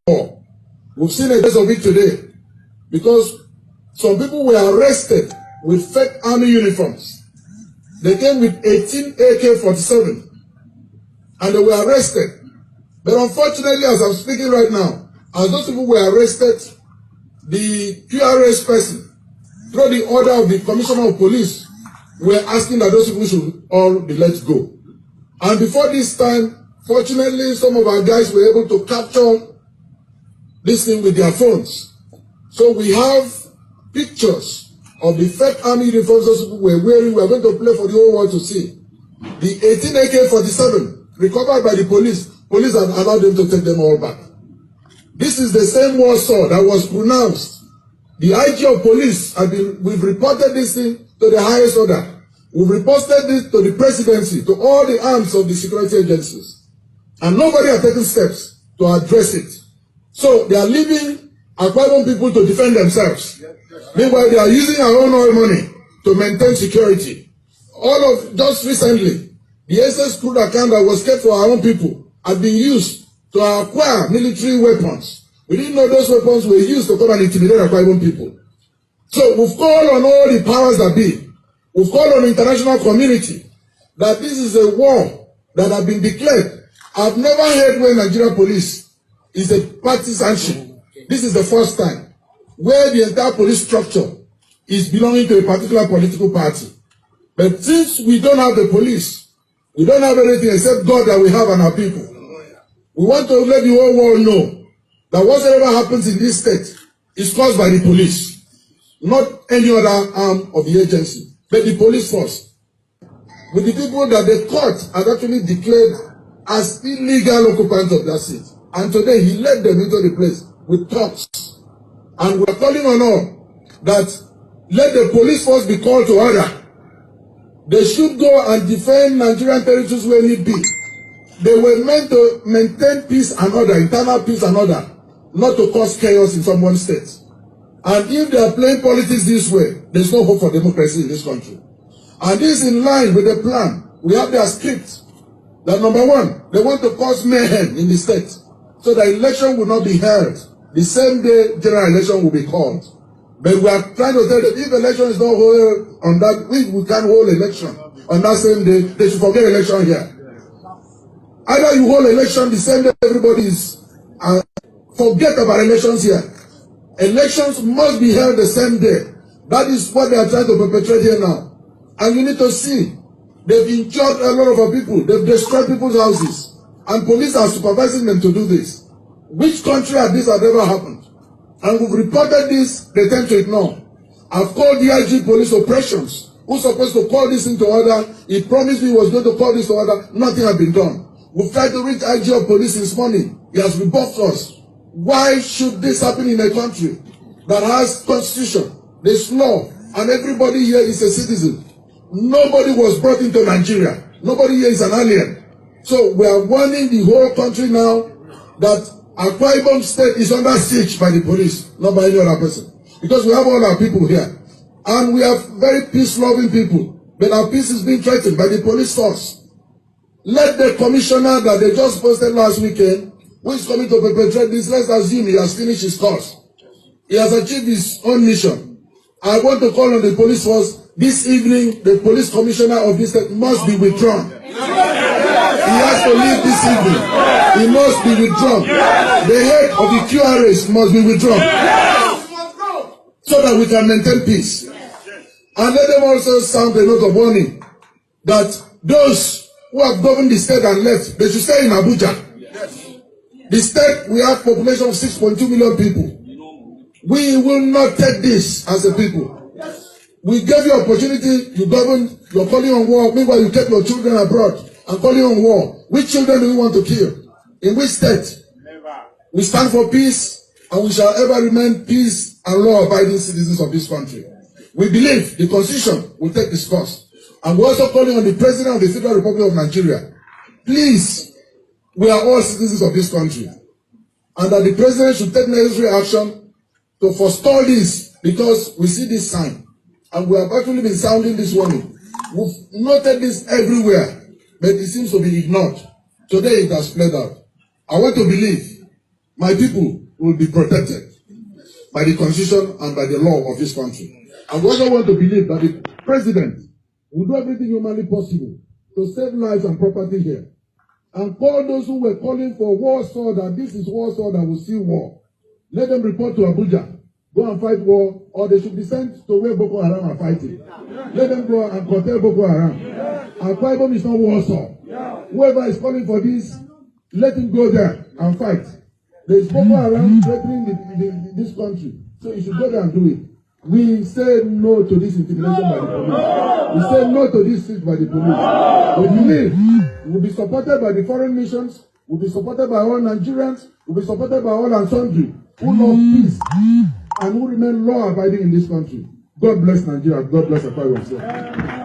war. We've seen a case of it today because some people were arrested with fake army uniforms. They came with 18 AK-47 and they were arrested. But unfortunately, as I'm speaking right now, as those people were arrested, the QRS person, through the order of the Commissioner of Police, were asking that those people should all be let go. And before this time, fortunately, some of our guys were able to capture this thing with their phones. So we have pictures of the fake army uniforms those people were wearing. We are going to play for the whole world to see. The 18 AK-47 recovered by the police. Police have allowed them to take them all back. This is the same war sword that was pronounced. The IG of police we've reported this thing to the highest order. We've reported it to the presidency, to all the arms of the security agencies. And nobody has taken steps to address it. So they are leaving Akwa Ibom people to defend themselves. Meanwhile, they are using our own oil money to maintain security. Just recently, the SS crude account that was kept for our own people had been used to acquire military weapons. We didn't know those weapons were used to come and intimidate Akwa Ibom people. So we've called on all the powers that be. We've called on the international community that this is a war that has been declared. I've never heard where Nigeria police is a partisanship. This is the first time where the entire police structure is belonging to a particular political party. But since we don't have the police, we don't have anything except God that we have on our people. We want to let the whole world know that whatever happens in this state is caused by the police, not any other arm of the agency, but the police force. With the people that the court has actually declared as illegal occupants of that seat. And today he led them into the place with talks. And we're calling on all that let the police force be called to order. They should go and defend Nigerian territories where need be. They were meant to maintain peace and order, internal peace and order, not to cause chaos in someone's state. And if they are playing politics this way, there's no hope for democracy in this country. And this is in line with the plan. We have their script. That number one, they want to cause mayhem in the state so the election will not be held the same day general election will be called. But we are trying to tell them if election is not held on that week, we can't hold election on that same day. They should forget election here. Either you hold election the same day everybody is, forget about elections here. Elections must be held the same day. That is what they are trying to perpetrate here now. And you need to see, they've injured a lot of our people. They've destroyed people's houses. And police are supervising them to do this. Which country has this ever happened? And we've reported this, they tend to ignore. I've called the IG police operations. Who's supposed to call this into order? He promised me he was going to call this to order. Nothing has been done. We've tried to reach IG of police this morning. He has rebuffed us. Why should this happen in a country that has constitution, there's law, and everybody here is a citizen? Nobody was brought into Nigeria. Nobody here is an alien. So we are warning the whole country now that Akwa Ibom State is under siege by the police, not by any other person. Because we have all our people here. And we are very peace-loving people. But our peace is being threatened by the police force. Let the commissioner that they just posted last weekend, who is coming to perpetrate this, let's assume he has finished his course. He has achieved his own mission. I want to call on the police force. This evening, the police commissioner of this state must be withdrawn. He has to leave this evening. He must be withdrawn. The head of the QRS must be withdrawn. So that we can maintain peace. And let them also sound a note of warning that those who have governed the state and left, they should stay in Abuja. The state, we have a population of 6.2 million people. We will not take this as a people. We gave you opportunity, you governed, you're calling on war. Meanwhile, you kept your children abroad and calling on war. Which children do we want to kill? In which state? Never. We stand for peace, and we shall ever remain peace and law-abiding citizens of this country. We believe the Constitution will take this course. And we're also calling on the President of the Federal Republic of Nigeria. Please, we are all citizens of this country. And that the President should take necessary action to forestall this, because we see this sign. And we have actually been sounding this warning. We've noted this everywhere, but it seems to be ignored. Today it has played out. I want to believe my people will be protected by the constitution and by the law of this country. I also want to believe that the president will do everything humanly possible to save lives and property here. And call those who were calling for Warsaw, that this is Warsaw that will see war. Let them report to Abuja. Go and fight war, or they should be sent to where Boko Haram are fighting. Let them go and curtail Boko Haram. Akwa Ibom is not Warsaw. Whoever is calling for this, let him go there and fight. There is Boko Haram threatening this country, so you should go there and do it. We say no to this intimidation by the police. We say no to this siege by the police. We believe we will be supported by the foreign missions, we will be supported by all Nigerians, we will be supported by all and sundry who love peace and who remain law-abiding in this country. God bless Nigeria. God bless Akwa Ibom.